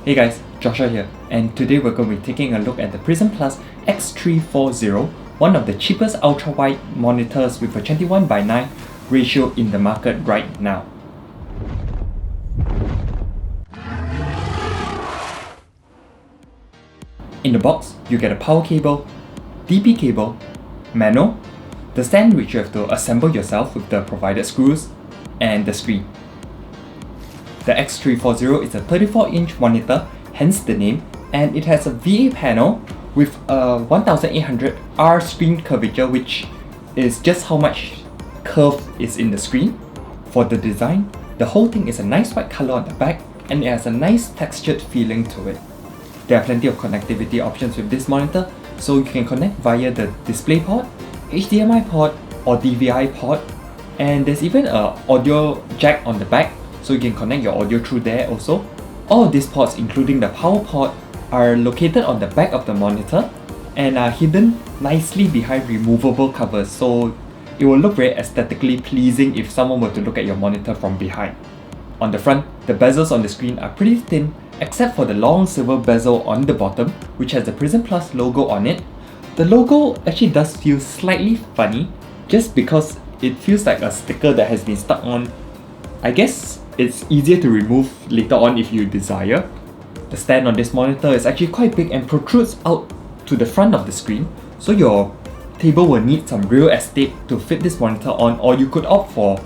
Hey guys, Joshua here, and today we're going to be taking a look at the PRISM X340, one of the cheapest ultra-wide monitors with a 21:9 ratio in the market right now. In the box, you get a power cable, DP cable, manual, the stand which you have to assemble yourself with the provided screws, and the screen. The X340 is a 34-inch monitor, hence the name, and it has a VA panel with a 1800R screen curvature, which is just how much curve is in the screen. For the design, the whole thing is a nice white color on the back, and it has a nice textured feeling to it. There are plenty of connectivity options with this monitor, so you can connect via the DisplayPort, HDMI port, or DVI port, and there's even an audio jack on the back, so you can connect your audio through there also. All of these ports, including the power port, are located on the back of the monitor and are hidden nicely behind removable covers, so it will look very aesthetically pleasing if someone were to look at your monitor from behind. On the front, the bezels on the screen are pretty thin, except for the long silver bezel on the bottom, which has the PRISM Plus logo on it. The logo actually does feel slightly funny, just because it feels like a sticker that has been stuck on. I guess it's easier to remove later on if you desire. The stand on this monitor is actually quite big and protrudes out to the front of the screen, so your table will need some real estate to fit this monitor on, or you could opt for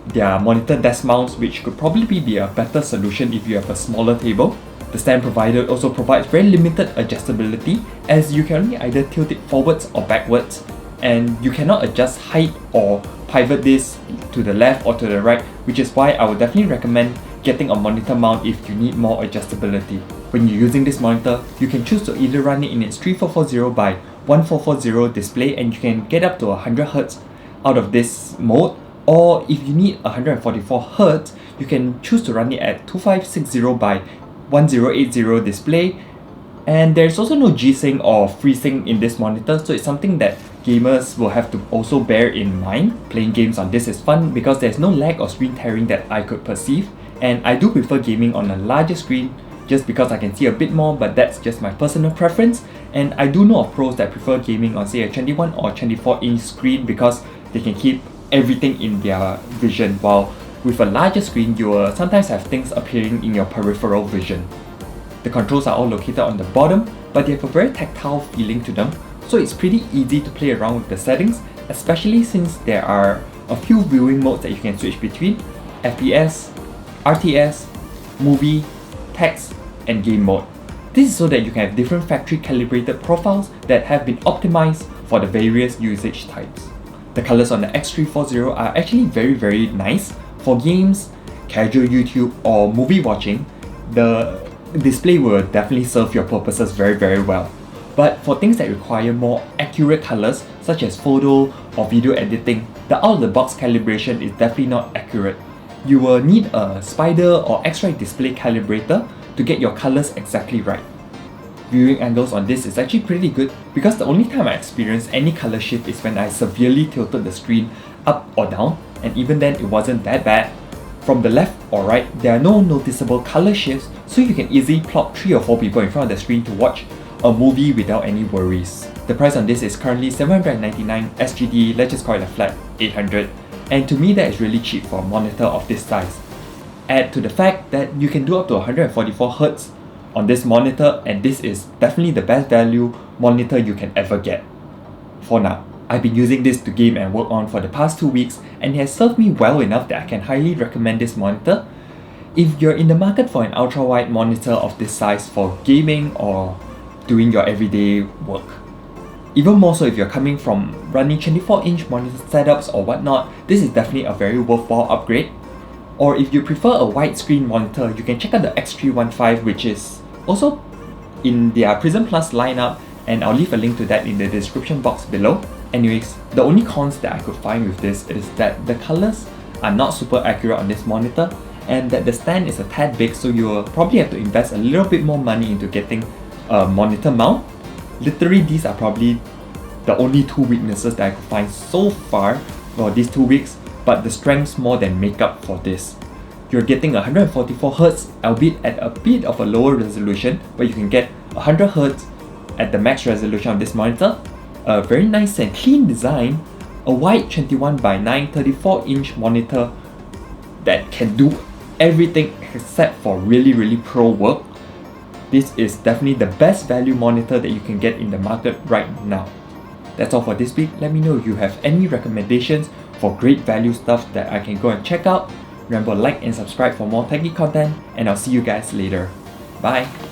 their monitor desk mounts, which could probably be a better solution if you have a smaller table. The stand provided also provides very limited adjustability, as you can only either tilt it forwards or backwards, and you cannot adjust height or pivot this to the left or to the right, which is why I would definitely recommend getting a monitor mount if you need more adjustability. When you're using this monitor, you can choose to either run it in its 3440 by 1440 display, and you can get up to 100Hz out of this mode, or if you need 144Hz, you can choose to run it at 2560 by 1080 display. And there's also no G-Sync or FreeSync in this monitor, so it's something that gamers will have to also bear in mind. Playing games on this is fun because there's no lag or screen tearing that I could perceive, and I do prefer gaming on a larger screen just because I can see a bit more, but that's just my personal preference. And I do know of pros that prefer gaming on say a 21 or 24-inch screen because they can keep everything in their vision, while with a larger screen you will sometimes have things appearing in your peripheral vision. The controls are all located on the bottom, but they have a very tactile feeling to them, so it's pretty easy to play around with the settings, especially since there are a few viewing modes that you can switch between: FPS, RTS, movie, text, and game mode. This is so that you can have different factory calibrated profiles that have been optimized for the various usage types. The colors on the X340 are actually very nice. For games, casual YouTube, or movie watching, the display will definitely serve your purposes very well. But for things that require more accurate colors, such as photo or video editing, the out-of-the-box calibration is definitely not accurate. You will need a spider or X-ray display calibrator to get your colors exactly right. Viewing angles on this is actually pretty good, because the only time I experienced any color shift is when I severely tilted the screen up or down, and even then it wasn't that bad. From the left or right, there are no noticeable color shifts, so you can easily plot 3 or 4 people in front of the screen to watch a movie without any worries. The price on this is currently $799 SGD, let's just call it a flat $800, and to me that is really cheap for a monitor of this size. Add to the fact that you can do up to 144Hz on this monitor, and this is definitely the best value monitor you can ever get. For now, I've been using this to game and work on for the past 2 weeks, and it has served me well enough that I can highly recommend this monitor. If you're in the market for an ultra-wide monitor of this size for gaming or doing your everyday work, even more so if you're coming from running 24-inch monitor setups or whatnot, this is definitely a very worthwhile upgrade. Or if you prefer a widescreen monitor, you can check out the X315, which is also in their PRISM Plus lineup, and I'll leave a link to that in the description box below. Anyways, the only cons that I could find with this is that the colors are not super accurate on this monitor, and that the stand is a tad big, so you'll probably have to invest a little bit more money into getting a monitor mount. Literally, these are probably the only 2 weaknesses that I could find so far for these 2 weeks, but the strengths more than make up for this. you're getting 144Hz, albeit at a bit of a lower resolution, but you can get 100Hz at the max resolution of this monitor, a very nice and clean design, a wide 21 by 9 34-inch monitor that can do everything except for really pro work. This is definitely the best value monitor that you can get in the market right now. That's all for this week. Let me know if you have any recommendations for great value stuff that I can go and check out. Remember, like and subscribe for more techie content, and I'll see you guys later. Bye!